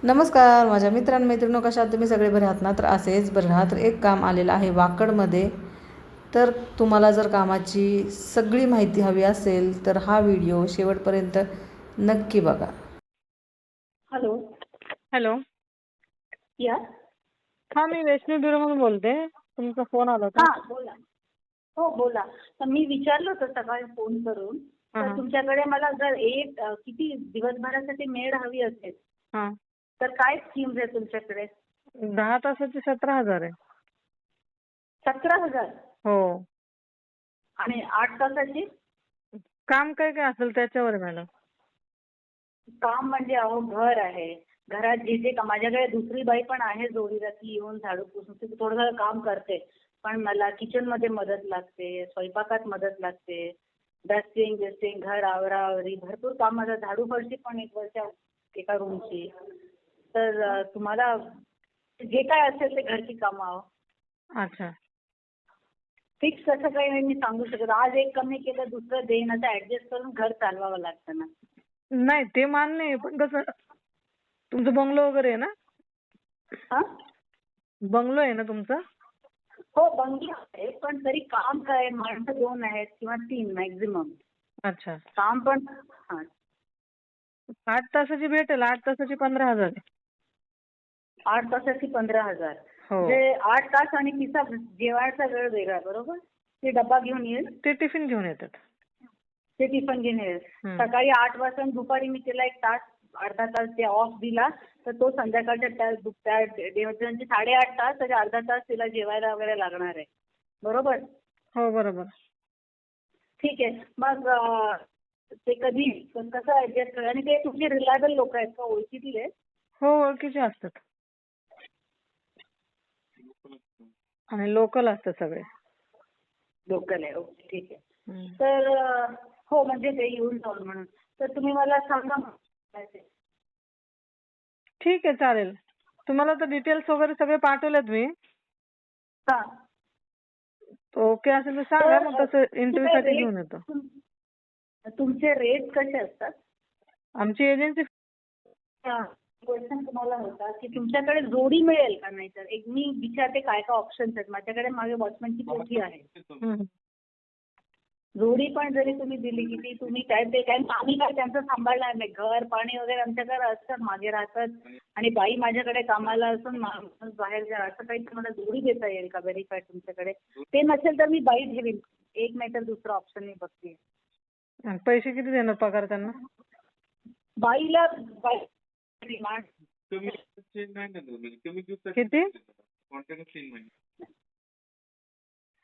नमस्कार माझ्या मित्रांनो, कशा आहात तुम्ही सगळे? बरे आहात ना? तर असेच बरे आहात. तर एक काम आलेलं आहे वाकडमध्ये. तर तुम्हाला जर कामाची सगळी माहिती हवी असेल तर हा व्हिडिओ शेवटपर्यंत नक्की बघा. हॅलो. हॅलो. या. हां, मी वैष्णवी ब्युरोमधून बोलते. तुमचा फोन आला होता. हां, बोला. हो, बोला. तर मी विचारलं होतं सकाळी फोन करून. तर तुमच्याकडे मला जर किती दिवसभरासाठी मेड हवी असेल, हां. तर काय स्कीम्स आहे तुमच्याकडे? 10 तासाचे 17,000 आहे. 17,000 हो. आणि 8 तासाची? काम काय काय असेल त्याच्यावर आहे मॅडम. काम म्हणजे अहो घर आहे. घरात जे माझ्याकडे दुसरी बाई पण आहे जोडीला, ती येऊन झाडू पुसून ती थोडं काम करते. पण मला किचनमध्ये मदत लागते, स्वयंपाकात मदत लागते, डस्टिंग बिस्टिंग, घर आवराआवरी भरपूर काम. माझं झाडू फरशी पण एक वर्ष एका रूमची. तर तुम्हाला जे काय असेल ते घरची कामं अहो. अच्छा. फिक्स तसं काही नाही मी सांगू शकत. आज एक कमी केलं दुसरं देईन असं ऍडजस्ट करून घर चालवावं लागतं ना. नाही ते मान्य आहे, पण कसं तुमचं बंगलो वगैरे आहे ना? हा, बंगलो आहे ना तुमचा? हो बंगला आहे, पण तरी काम काय, माणसं 2 आहेत किंवा 3 मॅक्झिमम. अच्छा. काम पण हा 8 तासाची भेटेल. 8 तासाची 15,000 आहे. 8 तासाची 15,000. हो. म्हणजे 8 तास आणि तिचा जेवायचा वेळ वेगळा, बरोबर? ते डब्बा घेऊन येईल, ते टिफिन घेऊन येतात. ते टिफिन घेऊन येईल. सकाळी 8 वाजता आणि दुपारी मी तिला 1 तास अर्धा तास ते ऑफ दिला तर तो संध्याकाळच्या त्या 8:30 तास आणि अर्धा तास तिला जेवायला वगैरे लागणार आहे, बरोबर? हो बरोबर. ठीक आहे. मग ते कधी कसं ऍडजस्ट, आणि ते तुमचे रिलायबल लोक आहेत का, ओळखीतले? हो ओळखीचे असतात आणि लोकल असतात सगळे. लोकल आहे, ओके ठीक आहे. तर हो म्हणजे ते येऊन जाऊन म्हणून. तर तुम्ही मला सांगा मग. ठीक आहे चालेल. तुम्हाला तर डिटेल्स वगैरे सगळे पाठवलेत मी. हा. ओके असेल तर सांगा, मग तसं इंटरव्ह्यू साठी घेऊन येतो. तुमचे रेट कसे असतात? आमची एजन्सी क्वेश्चन तुम्हाला होता की तुमच्याकडे जोडी मिळेल का? नाही तर एक मी विचारते काय काय ऑप्शन्स आहेत. माझ्याकडे माझ्या वॉचमॅनची पोथी आहे. जोडी पण जरी तुम्ही दिली की ती तुम्ही काय ते काय आम्ही काय त्यांचं सांभाळणार नाही. घर पाणी वगैरे आमच्याकडे असतात, मागे राहतात, आणि बाई माझ्याकडे कामाला असून माणूस बाहेर जा, असं काही तुम्हाला जोडी देता येईल का व्हेरीफाय तुमच्याकडे? ते नसेल तर मी बाई ठेवीन. एक नाही तर दुसरा ऑप्शन मी बघते. पैसे किती देणार पगार त्यांना? बाईला किती?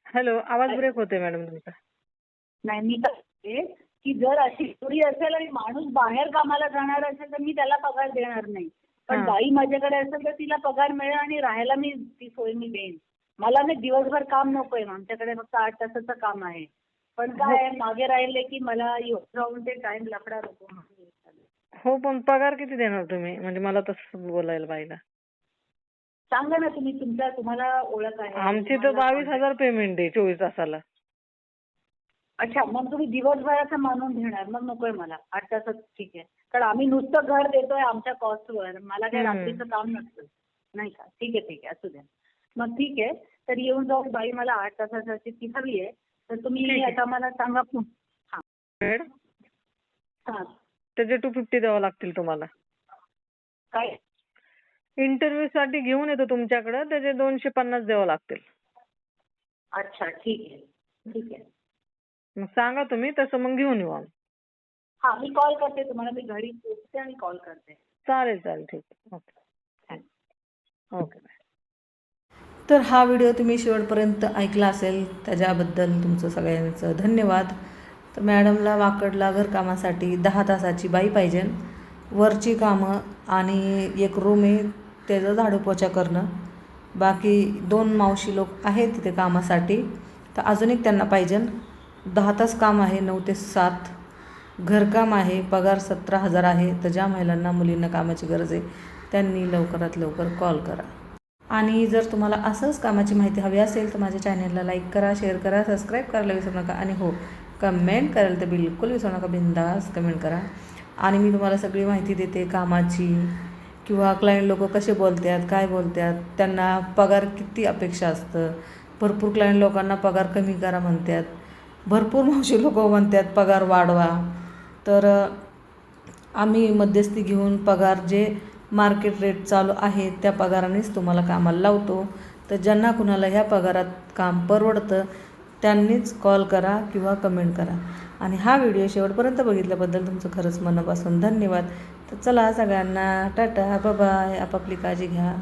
हॅलो, आवाज ब्रेक होते मॅडम तुमचा. नाही, मी काय की जर अशी जोडी असेल आणि माणूस बाहेर कामाला जाणार असेल तर मी त्याला पगार देणार नाही. पण बाई माझ्याकडे असेल तर तिला पगार मिळेल आणि राहायला मी ती सोय मी देईन. मला नाही दिवसभर काम नकोय. आमच्याकडे फक्त 8 तासाचं काम आहे. पण काय मागे राहिले की मला राहून ते टाइम लफडा नको. हो पण पगार किती देणार तुम्ही? म्हणजे मला तसं बोलायला बाईला. सांगा ना तुम्ही. तुम्हाला ओळख आहे? आमची तर 22,000 पेमेंट आहे 24 तासाला. अच्छा, मग तुम्ही दिवसभराचं मानून घेणार? मग नकोय मला. 8 तासात ठीक आहे. कारण आम्ही नुसतं घर देतोय आमच्या कॉस्टवर. मला काही रात्रीचं काम नसतं, नाही का? ठीक आहे असू द्या. मग ठीक आहे. तर येऊन जाऊन बाई मला 8 तासासाठी ती हवी आहे. तर तुम्ही आता मला सांगा. हां. त्याचे 250 द्यावं लागतील तुम्हाला. काय? इंटरव्ह्यू साठी घेऊन येतो तुमच्याकडे, त्याचे 250 द्यावं लागतील. अच्छा ठीक आहे. मग सांगा तुम्ही तसं, मग घेऊन येऊ आम्ही. हां, मी कॉल करते तुम्हाला. मी घरी पोहोचते आणि कॉल करते. चालेल ठीक आहे. ओके. तर हा व्हिडिओ तुम्ही शेवटपर्यंत ऐकला असेल त्याच्याबद्दल तुमचं सगळ्यांचं धन्यवाद. तर मॅडमला वाकडला घरकामासाठी 10 तासाची बाई पाहिजे. वरची कामं आणि एक रूम आहे त्याचं झाडू पोछा करणं. बाकी 2 मावशी लोक आहेत तिथे कामासाठी. तर अजून एक त्यांना पाहिजे. 10 तास काम आहे, 9 ते 7 घरकाम आहे. पगार 17,000 आहे. तर ज्या महिलांना मुलींना कामाची गरज आहे त्यांनी लवकरात लवकर कॉल करा. आणि जर तुम्हाला असंच कामाची माहिती हवी असेल तर माझ्या चॅनलला लाईक करा, शेअर करा, सबस्क्राईब करायला विसरू नका. आणि हो, कमेंट करायला तर बिलकुल विसरू नका. बिंदास कमेंट करा. आणि मी तुम्हाला सगळी माहिती देते कामाची, किंवा क्लायंट लोक कसे बोलतात, काय बोलतात, त्यांना पगार किती अपेक्षा असतं. भरपूर क्लायंट लोकांना पगार कमी करा म्हणतात, भरपूर मावशी लोक म्हणतात पगार वाढवा. तर आम्ही मध्यस्थी घेऊन पगार जे मार्केट रेट चालू आहे त्या पगारानेच तुम्हाला कामाला लावतो. तर ज्यांना कुणाला ह्या पगारात काम परवडतं त्यांनीच कॉल करा किंवा कमेंट करा. आणि हा व्हिडिओ शेवटपर्यंत बघितल्याबद्दल तुमचं खरंच मनापासून धन्यवाद. तर चला सगळ्यांना टाटा, बाय बाय, आपापली काळजी घ्या.